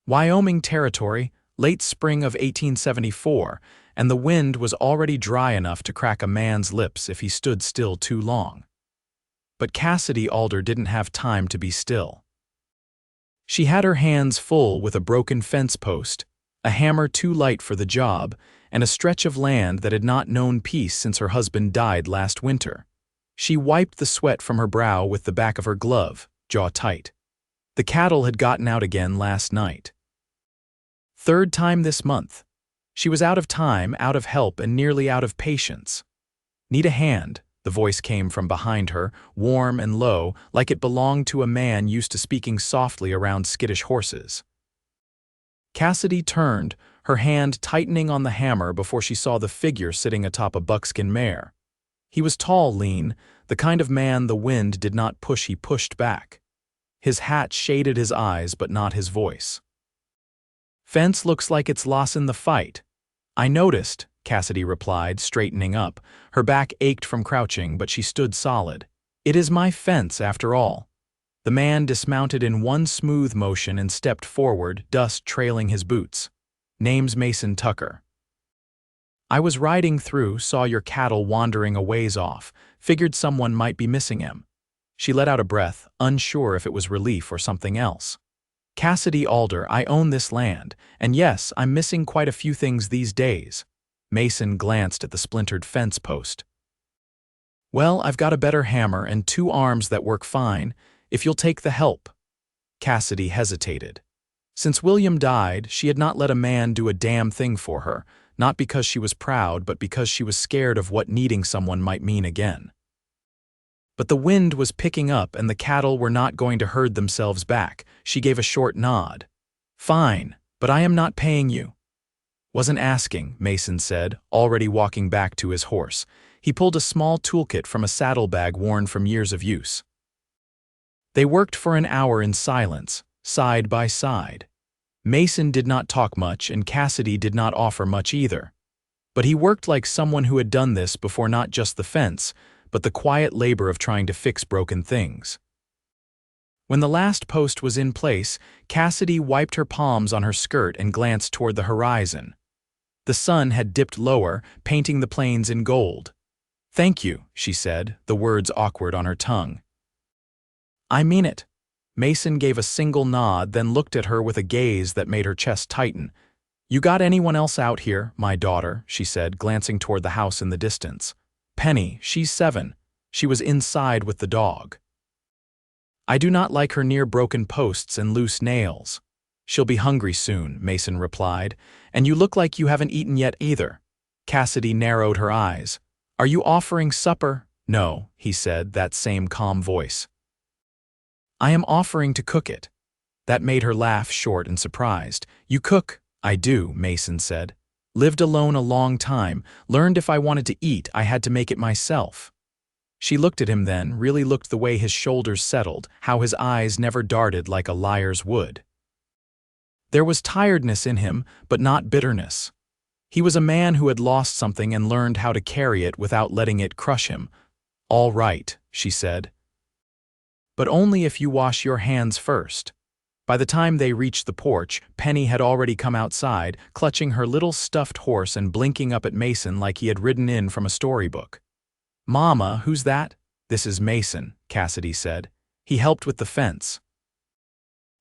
Wyoming territory, late spring of 1874, and the wind was already dry enough to crack a man's lips if he stood still too long. But Cassidy Alder didn't have time to be still. She had her hands full with a broken fence post, a hammer too light for the job, and a stretch of land that had not known peace since her husband died last winter. She wiped the sweat from her brow with the back of her glove, jaw tight. The cattle had gotten out again last night. Third time this month. She was out of time, out of help, and nearly out of patience. "Need a hand," the voice came from behind her, warm and low, like it belonged to a man used to speaking softly around skittish horses. Cassidy turned, her hand tightening on the hammer before she saw the figure sitting atop a buckskin mare. He was tall, lean, the kind of man the wind did not push, he pushed back. His hat shaded his eyes but not his voice. "Fence looks like it's lossin' the fight." "I noticed," Cassidy replied, straightening up. Her back ached from crouching, but she stood solid. "It is my fence, after all." The man dismounted in one smooth motion and stepped forward, dust trailing his boots. "Name's Mason Tucker. I was riding through, saw your cattle wandering a ways off, figured someone might be missing him." She let out a breath, unsure if it was relief or something else. "Cassidy Alder, I own this land, and yes, I'm missing quite a few things these days." Mason glanced at the splintered fence post. "Well, I've got a better hammer and 2 arms that work fine, if you'll take the help." Cassidy hesitated. Since William died, she had not let a man do a damn thing for her, not because she was proud, but because she was scared of what needing someone might mean again. But the wind was picking up and the cattle were not going to herd themselves back. She gave a short nod. "Fine, but I am not paying you." "Wasn't asking," Mason said, already walking back to his horse. He pulled a small toolkit from a saddlebag worn from years of use. They worked for an hour in silence, side by side. Mason did not talk much and Cassidy did not offer much either. But he worked like someone who had done this before, not just the fence, but the quiet labor of trying to fix broken things. When the last post was in place, Cassidy wiped her palms on her skirt and glanced toward the horizon. The sun had dipped lower, painting the plains in gold. "Thank you," she said, the words awkward on her tongue. "I mean it." Mason gave a single nod, then looked at her with a gaze that made her chest tighten. "You got anyone else out here, my daughter?" she said, glancing toward the house in the distance. "Penny, she's 7. She was inside with the dog." "I do not like her near broken posts and loose nails." "She'll be hungry soon," Mason replied. "And you look like you haven't eaten yet either." Cassidy narrowed her eyes. "Are you offering supper?" "No," he said, that same calm voice. "I am offering to cook it." That made her laugh short and surprised. "You cook?" "I do," Mason said. "Lived alone a long time, learned if I wanted to eat, I had to make it myself." She looked at him then, really looked the way his shoulders settled, how his eyes never darted like a liar's would. There was tiredness in him, but not bitterness. He was a man who had lost something and learned how to carry it without letting it crush him. "All right," she said. "But only if you wash your hands first." By the time they reached the porch, Penny had already come outside, clutching her little stuffed horse and blinking up at Mason like he had ridden in from a storybook. "Mama, who's that?" "This is Mason," Cassidy said. "He helped with the fence."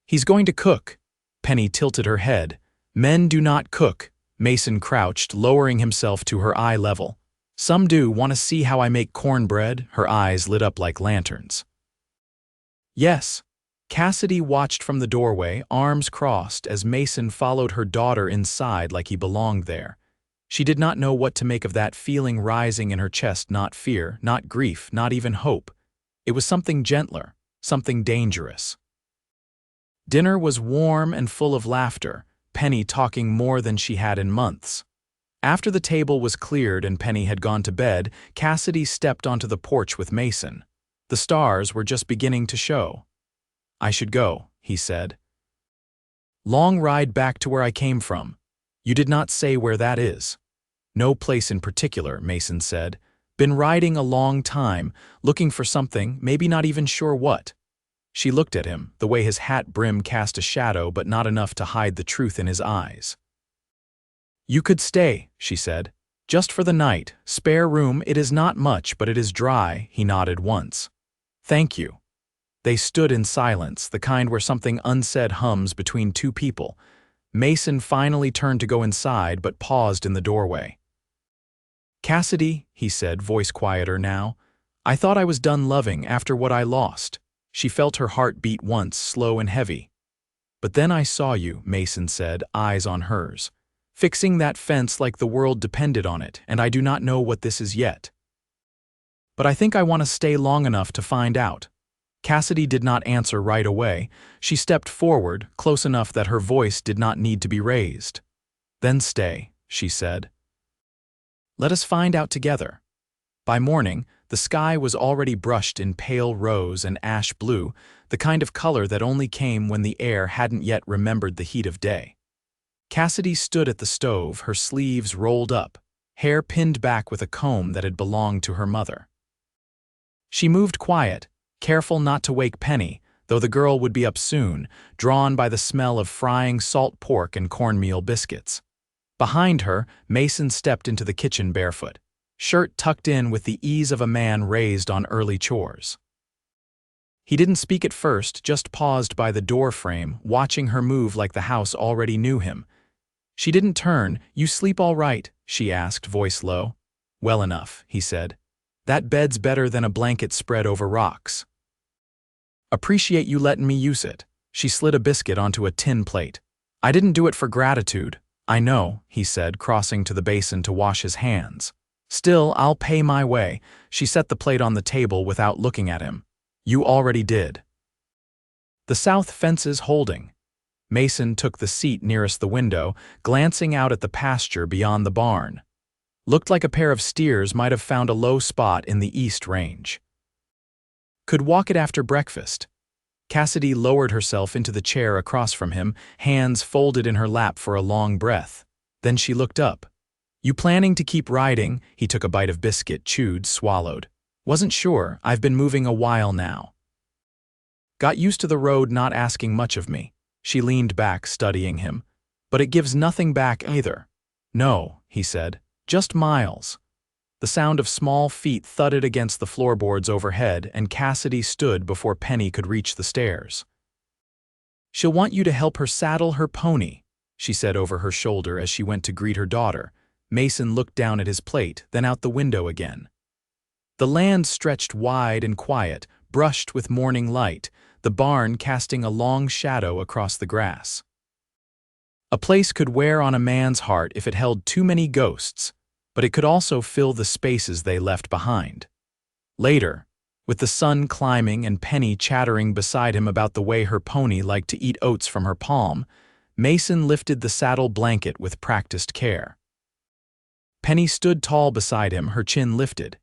"He's going to cook." Penny tilted her head. "Men do not cook." Mason crouched, lowering himself to her eye level. "Some do. Want to see how I make cornbread?" Her eyes lit up like lanterns. "Yes." Cassidy watched from the doorway, arms crossed, as Mason followed her daughter inside like he belonged there. She did not know what to make of that feeling rising in her chest, not fear, not grief, not even hope. It was something gentler, something dangerous. Dinner was warm and full of laughter, Penny talking more than she had in months. After the table was cleared and Penny had gone to bed, Cassidy stepped onto the porch with Mason. The stars were just beginning to show. "I should go," he said. "Long ride back to where I came from." "You did not say where that is." "No place in particular," Mason said. "Been riding a long time, looking for something, maybe not even sure what." She looked at him, the way his hat brim cast a shadow but not enough to hide the truth in his eyes. "You could stay," she said. "Just for the night. Spare room, it is not much, but it is dry," he nodded once. "Thank you." They stood in silence, the kind where something unsaid hums between two people. Mason finally turned to go inside but paused in the doorway. "Cassidy," he said, voice quieter now, "I thought I was done loving after what I lost." She felt her heart beat once, slow and heavy. "But then I saw you," Mason said, eyes on hers, "fixing that fence like the world depended on it, and I do not know what this is yet. But I think I want to stay long enough to find out." Cassidy did not answer right away. She stepped forward, close enough that her voice did not need to be raised. "Then stay," she said. "Let us find out together." By morning, the sky was already brushed in pale rose and ash blue, the kind of color that only came when the air hadn't yet remembered the heat of day. Cassidy stood at the stove, her sleeves rolled up, hair pinned back with a comb that had belonged to her mother. She moved quiet, careful not to wake Penny, though the girl would be up soon, drawn by the smell of frying salt pork and cornmeal biscuits. Behind her, Mason stepped into the kitchen barefoot, shirt tucked in with the ease of a man raised on early chores. He didn't speak at first, just paused by the door frame, watching her move like the house already knew him. She didn't turn. "You sleep all right?" she asked, voice low. "Well enough," he said. "That bed's better than a blanket spread over rocks." "Appreciate you letting me use it." She slid a biscuit onto a tin plate. "I didn't do it for gratitude." "I know," he said, crossing to the basin to wash his hands. "Still, I'll pay my way." She set the plate on the table without looking at him. "You already did." The south fence's holding. Mason took the seat nearest the window, glancing out at the pasture beyond the barn. Looked like a pair of steers might have found a low spot in the east range. "Could walk it after breakfast." Cassidy lowered herself into the chair across from him, hands folded in her lap for a long breath. Then she looked up. "You planning to keep riding?" He took a bite of biscuit, chewed, swallowed. "Wasn't sure. I've been moving a while now. Got used to the road not asking much of me." She leaned back, studying him. "But it gives nothing back either." "No," he said. "Just miles." The sound of small feet thudded against the floorboards overhead, and Cassidy stood before Penny could reach the stairs. "She'll want you to help her saddle her pony," she said over her shoulder as she went to greet her daughter. Mason looked down at his plate, then out the window again. The land stretched wide and quiet, brushed with morning light, the barn casting a long shadow across the grass. A place could wear on a man's heart if it held too many ghosts, but it could also fill the spaces they left behind. Later, with the sun climbing and Penny chattering beside him about the way her pony liked to eat oats from her palm, Mason lifted the saddle blanket with practiced care. Penny stood tall beside him, her chin lifted.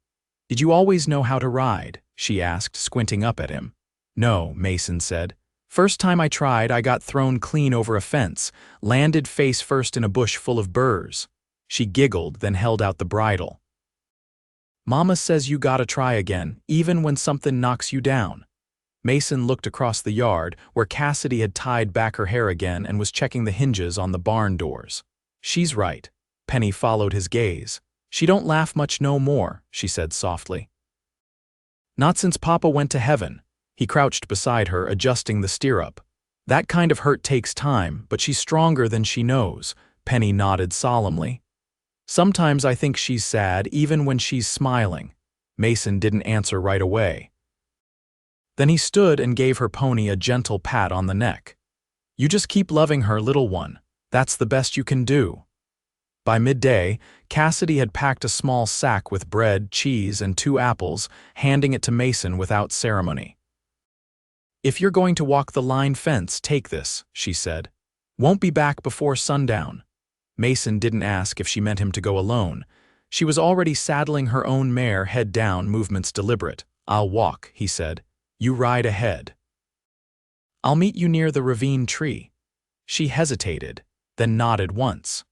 "Did you always know how to ride?" she asked, squinting up at him. "No," Mason said. "First time I tried, I got thrown clean over a fence, landed face first in a bush full of burrs." She giggled, then held out the bridle. "Mama says you gotta try again, even when something knocks you down." Mason looked across the yard, where Cassidy had tied back her hair again and was checking the hinges on the barn doors. "She's right." Penny followed his gaze. "She don't laugh much no more," she said softly. "Not since Papa went to heaven." He crouched beside her, adjusting the stirrup. "That kind of hurt takes time, but she's stronger than she knows." Penny nodded solemnly. "Sometimes I think she's sad, even when she's smiling." Mason didn't answer right away. Then he stood and gave her pony a gentle pat on the neck. "You just keep loving her, little one. That's the best you can do." By midday, Cassidy had packed a small sack with bread, cheese, and 2 apples, handing it to Mason without ceremony. "If you're going to walk the line fence, take this," she said. "Won't be back before sundown." Mason didn't ask if she meant him to go alone. She was already saddling her own mare, head down, movements deliberate. "I'll walk," he said. "You ride ahead. I'll meet you near the ravine tree." She hesitated, then nodded once.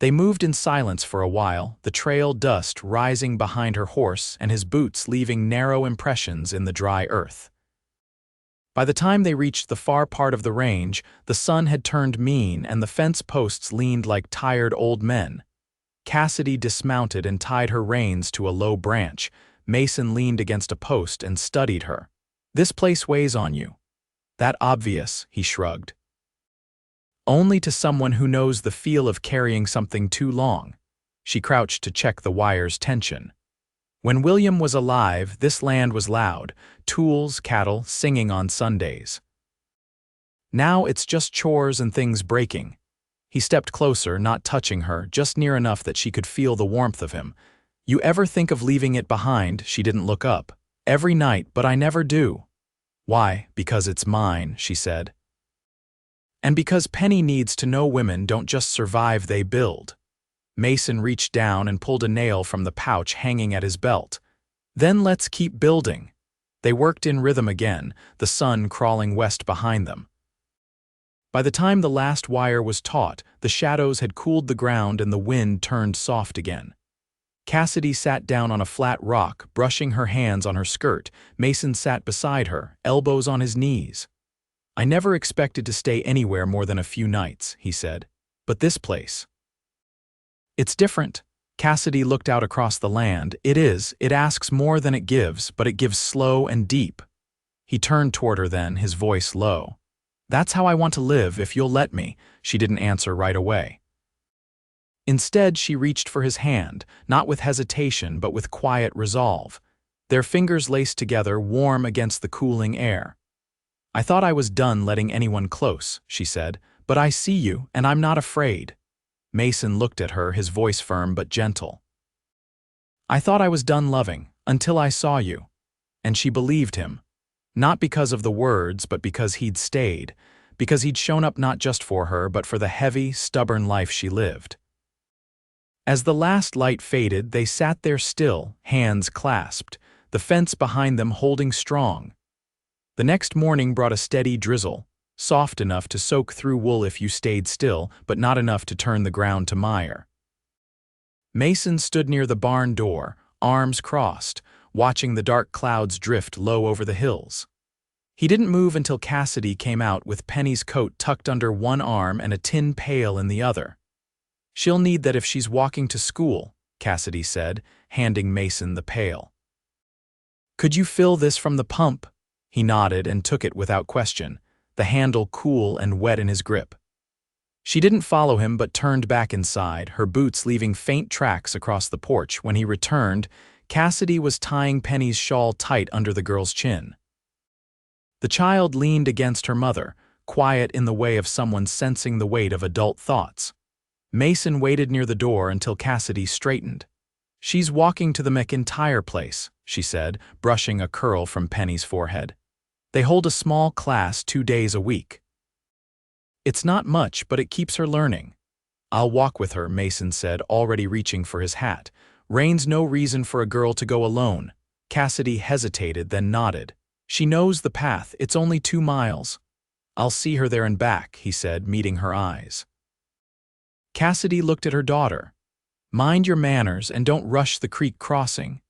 They moved in silence for a while, the trail dust rising behind her horse and his boots leaving narrow impressions in the dry earth. By the time they reached the far part of the range, the sun had turned mean and the fence posts leaned like tired old men. Cassidy dismounted and tied her reins to a low branch. Mason leaned against a post and studied her. "This place weighs on you." "That obvious," he shrugged. "Only to someone who knows the feel of carrying something too long." She crouched to check the wire's tension. When William was alive, this land was loud, tools, cattle, singing on Sundays. Now it's just chores and things breaking. He stepped closer, not touching her, just near enough that she could feel the warmth of him. "You ever think of leaving it behind?" She didn't look up. "Every night, but I never do." "Why?" "Because it's mine," she said. "And because Penny needs to know women don't just survive, they build." Mason reached down and pulled a nail from the pouch hanging at his belt. "Then let's keep building." They worked in rhythm again, the sun crawling west behind them. By the time the last wire was taut, the shadows had cooled the ground and the wind turned soft again. Cassidy sat down on a flat rock, brushing her hands on her skirt. Mason sat beside her, elbows on his knees. "I never expected to stay anywhere more than a few nights," he said. "But this place, it's different." Cassidy looked out across the land. "It is. It asks more than it gives, but it gives slow and deep." He turned toward her then, his voice low. "That's how I want to live, if you'll let me." She didn't answer right away. Instead, she reached for his hand, not with hesitation but with quiet resolve. Their fingers laced together, warm against the cooling air. "I thought I was done letting anyone close," she said, "but I see you, and I'm not afraid." Mason looked at her, his voice firm but gentle. "I thought I was done loving, until I saw you." And she believed him. Not because of the words, but because he'd stayed, because he'd shown up not just for her, but for the heavy, stubborn life she lived. As the last light faded, they sat there still, hands clasped, the fence behind them holding strong. The next morning brought a steady drizzle, soft enough to soak through wool if you stayed still, but not enough to turn the ground to mire. Mason stood near the barn door, arms crossed, watching the dark clouds drift low over the hills. He didn't move until Cassidy came out with Penny's coat tucked under one arm and a tin pail in the other. "She'll need that if she's walking to school," Cassidy said, handing Mason the pail. "Could you fill this from the pump?" He nodded and took it without question, the handle cool and wet in his grip. She didn't follow him but turned back inside, her boots leaving faint tracks across the porch. When he returned, Cassidy was tying Penny's shawl tight under the girl's chin. The child leaned against her mother, quiet in the way of someone sensing the weight of adult thoughts. Mason waited near the door until Cassidy straightened. "She's walking to the McIntyre place," she said, brushing a curl from Penny's forehead. "They hold a small class 2 days a week. It's not much, but it keeps her learning." "I'll walk with her," Mason said, already reaching for his hat. "Rain's no reason for a girl to go alone." Cassidy hesitated, then nodded. "She knows the path. It's only 2 miles. "I'll see her there and back," he said, meeting her eyes. Cassidy looked at her daughter. "Mind your manners and don't rush the creek crossing."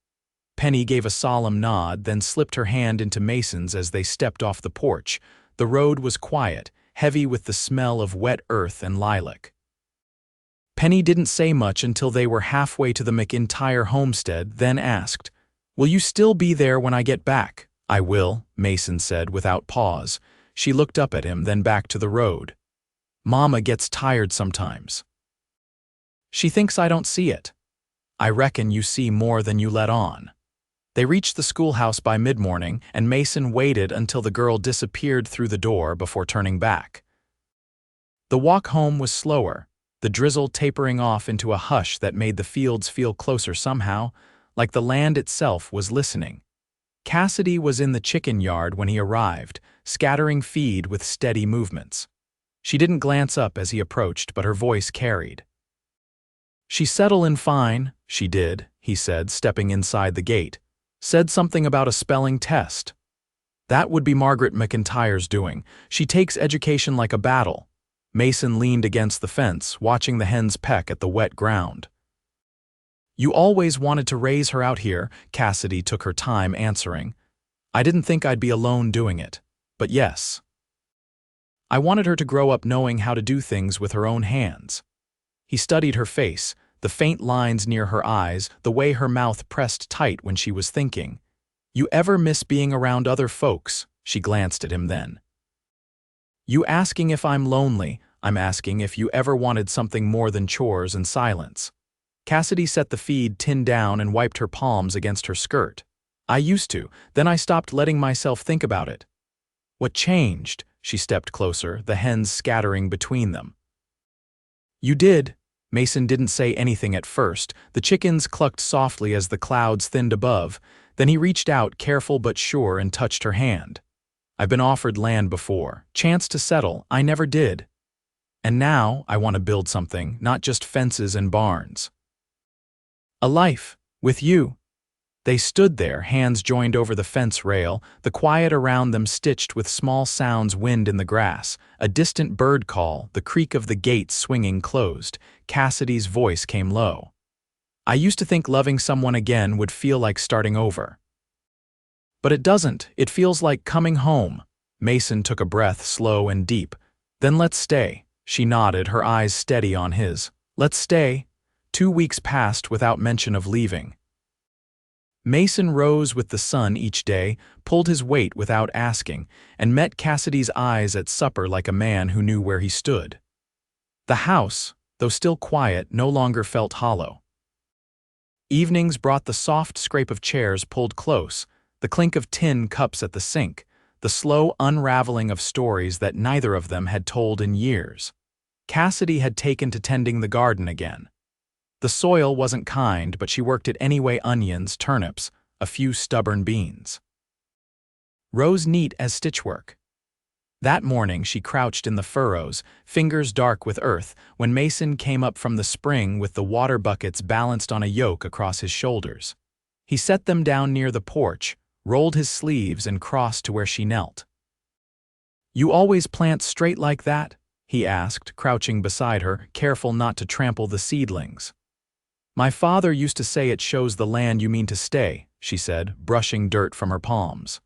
Penny gave a solemn nod, then slipped her hand into Mason's as they stepped off the porch. The road was quiet, heavy with the smell of wet earth and lilac. Penny didn't say much until they were halfway to the McIntyre homestead, then asked, "Will you still be there when I get back?" "I will," Mason said without pause. She looked up at him, then back to the road. "Mama gets tired sometimes. She thinks I don't see it." "I reckon you see more than you let on." They reached the schoolhouse by mid-morning, and Mason waited until the girl disappeared through the door before turning back. The walk home was slower, the drizzle tapering off into a hush that made the fields feel closer somehow, like the land itself was listening. Cassidy was in the chicken yard when he arrived, scattering feed with steady movements. She didn't glance up as he approached, but her voice carried. "She settled in fine." "She did," he said, stepping inside the gate. "Said something about a spelling test." "That would be Margaret McIntyre's doing. She takes education like a battle." Mason leaned against the fence, watching the hens peck at the wet ground. "You always wanted to raise her out here," Cassidy took her time answering. "I didn't think I'd be alone doing it. but yes. I wanted her to grow up knowing how to do things with her own hands. He studied her face, the faint lines near her eyes, the way her mouth pressed tight when she was thinking. You ever miss being around other folks? She glanced at him then. You asking if I'm lonely, I'm asking if you ever wanted something more than chores and silence. Cassidy set the feed tin down and wiped her palms against her skirt. I used to, then I stopped letting myself think about it. What changed? She stepped closer, the hens scattering between them. You did. Mason didn't say anything at first. The chickens clucked softly as the clouds thinned above. Then he reached out, careful but sure, and touched her hand. I've been offered land before. Chance to settle, I never did. And now I want to build something, not just fences and barns. A life, with you. They stood there, hands joined over the fence rail, the quiet around them stitched with small sounds, wind in the grass, a distant bird call, the creak of the gate swinging closed. Cassidy's voice came low. I used to think loving someone again would feel like starting over. But it doesn't, it feels like coming home. Mason took a breath, slow and deep. Then let's stay. She nodded, her eyes steady on his. Let's stay. 2 weeks passed without mention of leaving. Mason rose with the sun each day, pulled his weight without asking, and met Cassidy's eyes at supper like a man who knew where he stood. The house, though still quiet, no longer felt hollow. Evenings brought the soft scrape of chairs pulled close, the clink of tin cups at the sink, the slow unraveling of stories that neither of them had told in years. Cassidy had taken to tending the garden again. The soil wasn't kind, but she worked it anyway: onions, turnips, a few stubborn beans. Rose neat as stitchwork. That morning she crouched in the furrows, fingers dark with earth, when Mason came up from the spring with the water buckets balanced on a yoke across his shoulders. He set them down near the porch, rolled his sleeves and crossed to where she knelt. You always plant straight like that? He asked, crouching beside her, careful not to trample the seedlings. My father used to say it shows the land you mean to stay, she said, brushing dirt from her palms.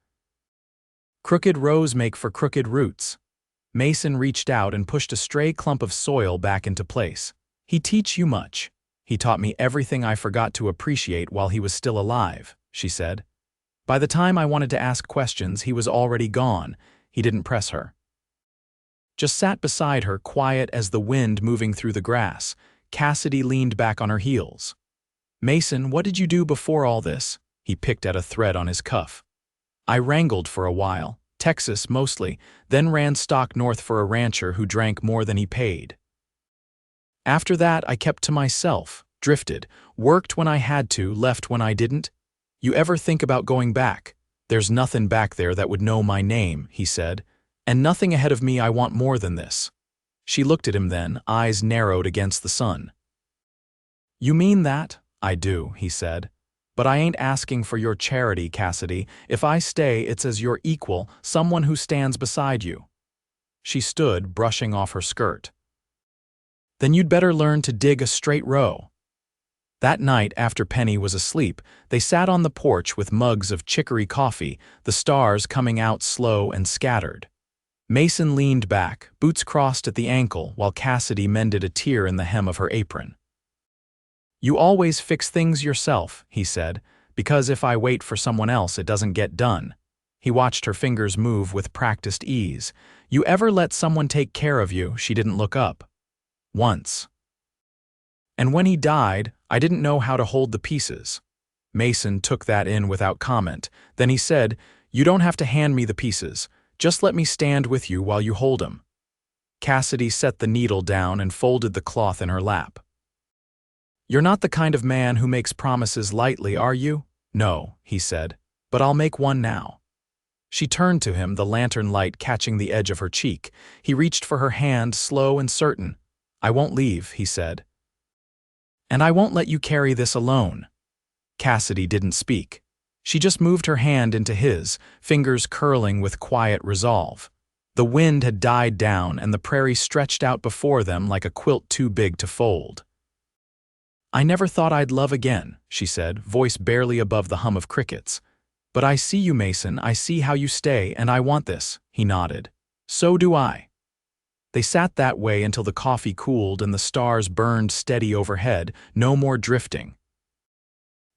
Crooked rows make for crooked roots. Mason reached out and pushed a stray clump of soil back into place. He teach you much. He taught me everything I forgot to appreciate while he was still alive, she said. By the time I wanted to ask questions, he was already gone. He didn't press her. Just sat beside her, quiet as the wind moving through the grass. Cassidy leaned back on her heels. Mason, what did you do before all this? He picked at a thread on his cuff. I wrangled for a while, Texas mostly, then ran stock north for a rancher who drank more than he paid. After that, I kept to myself, drifted, worked when I had to, left when I didn't. You ever think about going back? There's nothing back there that would know my name, he said, and nothing ahead of me I want more than this. She looked at him then, eyes narrowed against the sun. You mean that? I do, he said. But I ain't asking for your charity, Cassidy. If I stay, it's as your equal, someone who stands beside you. She stood, brushing off her skirt. Then you'd better learn to dig a straight row. That night, after Penny was asleep, they sat on the porch with mugs of chicory coffee, the stars coming out slow and scattered. Mason leaned back, boots crossed at the ankle, while Cassidy mended a tear in the hem of her apron. You always fix things yourself, he said, because if I wait for someone else, it doesn't get done. He watched her fingers move with practiced ease. You ever let someone take care of you? She didn't look up. Once. And when he died, I didn't know how to hold the pieces. Mason took that in without comment. Then he said, You don't have to hand me the pieces. Just let me stand with you while you hold him. Cassidy set the needle down and folded the cloth in her lap. You're not the kind of man who makes promises lightly, are you? No, he said, but I'll make one now. She turned to him, the lantern light catching the edge of her cheek. He reached for her hand, slow and certain. I won't leave, he said. And I won't let you carry this alone. Cassidy didn't speak. She just moved her hand into his, fingers curling with quiet resolve. The wind had died down and the prairie stretched out before them like a quilt too big to fold. I never thought I'd love again, she said, voice barely above the hum of crickets. "But I see you, Mason, I see how you stay, and I want this," he nodded. "So do I." They sat that way until the coffee cooled and the stars burned steady overhead, no more drifting.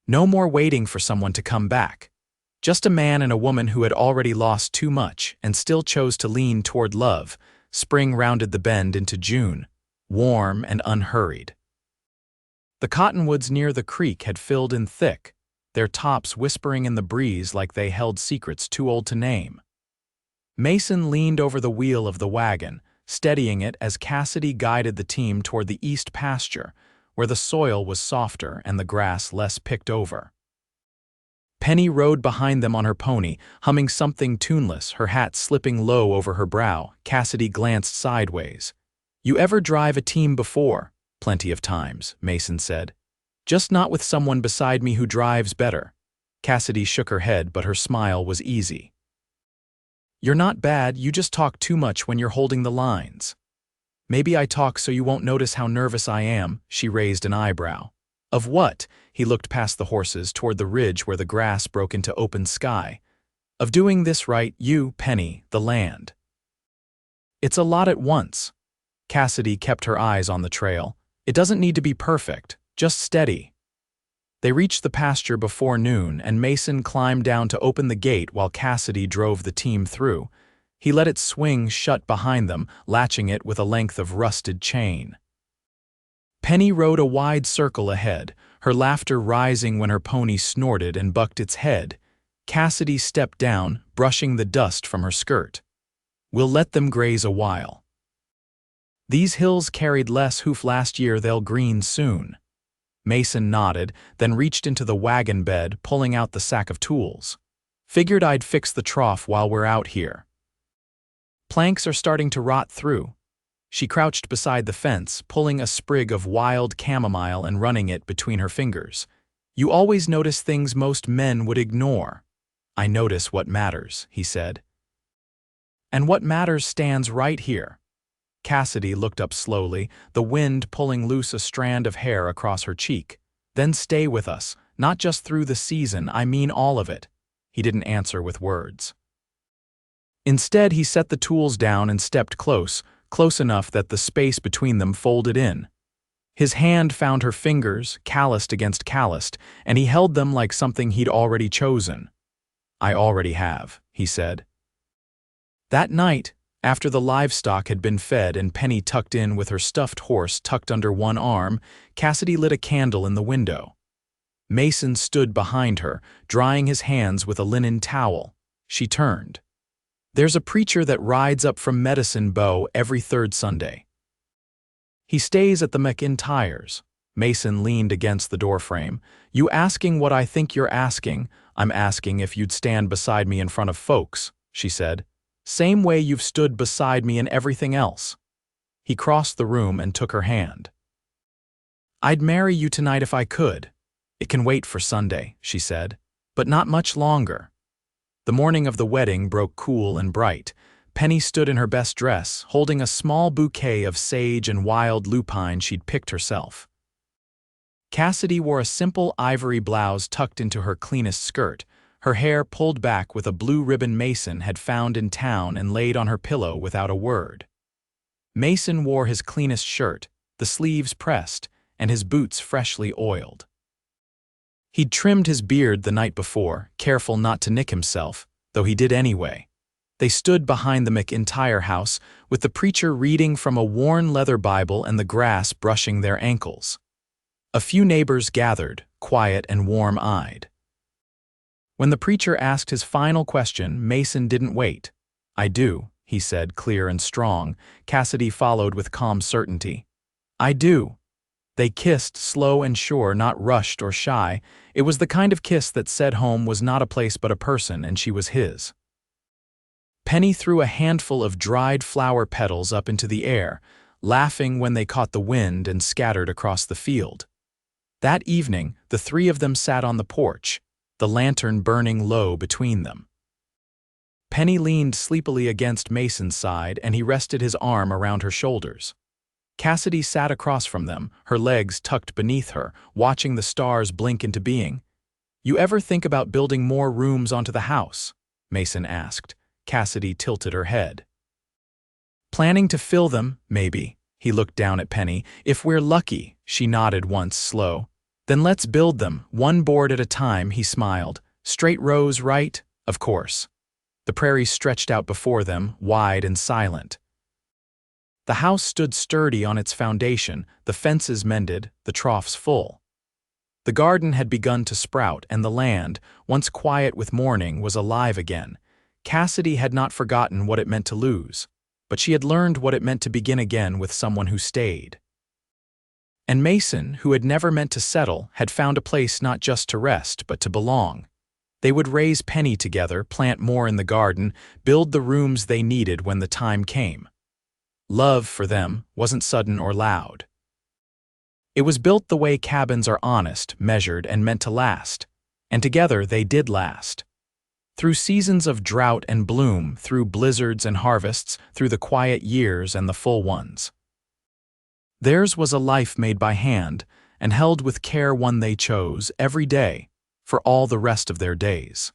No more waiting for someone to come back. Just a man and a woman who had already lost too much and still chose to lean toward love. Spring rounded the bend into June, warm and unhurried. The cottonwoods near the creek had filled in thick, their tops whispering in the breeze like they held secrets too old to name. Mason leaned over the wheel of the wagon, steadying it as Cassidy guided the team toward the east pasture, where the soil was softer and the grass less picked over. Penny rode behind them on her pony, humming something tuneless, her hat slipping low over her brow. Cassidy glanced sideways. "You ever drive a team before?" "Plenty of times," Mason said. "Just not with someone beside me who drives better." Cassidy shook her head, but her smile was easy. "You're not bad, you just talk too much when you're holding the lines." "Maybe I talk so you won't notice how nervous I am," she raised an eyebrow. "Of what?" He looked past the horses toward the ridge where the grass broke into open sky. "Of doing this right, you, Penny, the land." "It's a lot at once." Cassidy kept her eyes on the trail. "It doesn't need to be perfect, just steady." They reached the pasture before noon, and Mason climbed down to open the gate while Cassidy drove the team through. He let it swing shut behind them, latching it with a length of rusted chain. Penny rode a wide circle ahead, her laughter rising when her pony snorted and bucked its head. Cassidy stepped down, brushing the dust from her skirt. "We'll let them graze a while. These hills carried less hoof last year, they'll green soon." Mason nodded, then reached into the wagon bed, pulling out the sack of tools. "Figured I'd fix the trough while we're out here. Planks are starting to rot through." She crouched beside the fence, pulling a sprig of wild chamomile and running it between her fingers. "You always notice things most men would ignore." "I notice what matters," he said. "And what matters stands right here." Cassidy looked up slowly, the wind pulling loose a strand of hair across her cheek. "Then stay with us, not just through the season, I mean all of it." He didn't answer with words. Instead, he set the tools down and stepped close enough that the space between them folded in. His hand found her fingers, calloused against calloused, and he held them like something he'd already chosen. "I already have," he said. That night, after the livestock had been fed and Penny tucked in with her stuffed horse tucked under one arm, Cassidy lit a candle in the window. Mason stood behind her, drying his hands with a linen towel. She turned. "There's a preacher that rides up from Medicine Bow every third Sunday. He stays at the McIntyres." Mason leaned against the doorframe. "You asking what I think you're asking? I'm asking if you'd stand beside me in front of folks," she said. "Same way you've stood beside me in everything else." He crossed the room and took her hand. "I'd marry you tonight if I could." "It can wait for Sunday," she said. "But not much longer." The morning of the wedding broke cool and bright. Penny stood in her best dress, holding a small bouquet of sage and wild lupine she'd picked herself. Cassidy wore a simple ivory blouse tucked into her cleanest skirt, her hair pulled back with a blue ribbon Mason had found in town and laid on her pillow without a word. Mason wore his cleanest shirt, the sleeves pressed, and his boots freshly oiled. He'd trimmed his beard the night before, careful not to nick himself, though he did anyway. They stood behind the McIntyre house, with the preacher reading from a worn leather Bible and the grass brushing their ankles. A few neighbors gathered, quiet and warm-eyed. When the preacher asked his final question, Mason didn't wait. "I do," he said, clear and strong. Cassidy followed with calm certainty. "I do." They kissed, slow and sure, not rushed or shy. It was the kind of kiss that said home was not a place but a person, and she was his. Penny threw a handful of dried flower petals up into the air, laughing when they caught the wind and scattered across the field. That evening, the three of them sat on the porch, the lantern burning low between them. Penny leaned sleepily against Mason's side, and he rested his arm around her shoulders. Cassidy sat across from them, her legs tucked beneath her, watching the stars blink into being. You ever think about building more rooms onto the house? Mason asked. Cassidy tilted her head. Planning to fill them, maybe. He looked down at Penny. If we're lucky, she nodded once, slow. Then let's build them, one board at a time, he smiled. Straight rows, right? Of course. The prairie stretched out before them, wide and silent. The house stood sturdy on its foundation, the fences mended, the troughs full. The garden had begun to sprout, and the land, once quiet with morning, was alive again. Cassidy had not forgotten what it meant to lose, but she had learned what it meant to begin again with someone who stayed. And Mason, who had never meant to settle, had found a place not just to rest, but to belong. They would raise Penny together, plant more in the garden, build the rooms they needed when the time came. Love, for them, wasn't sudden or loud. It was built the way cabins are honest, measured, and meant to last. And together they did last. Through seasons of drought and bloom, through blizzards and harvests, through the quiet years and the full ones. Theirs was a life made by hand, and held with care one they chose, every day, for all the rest of their days.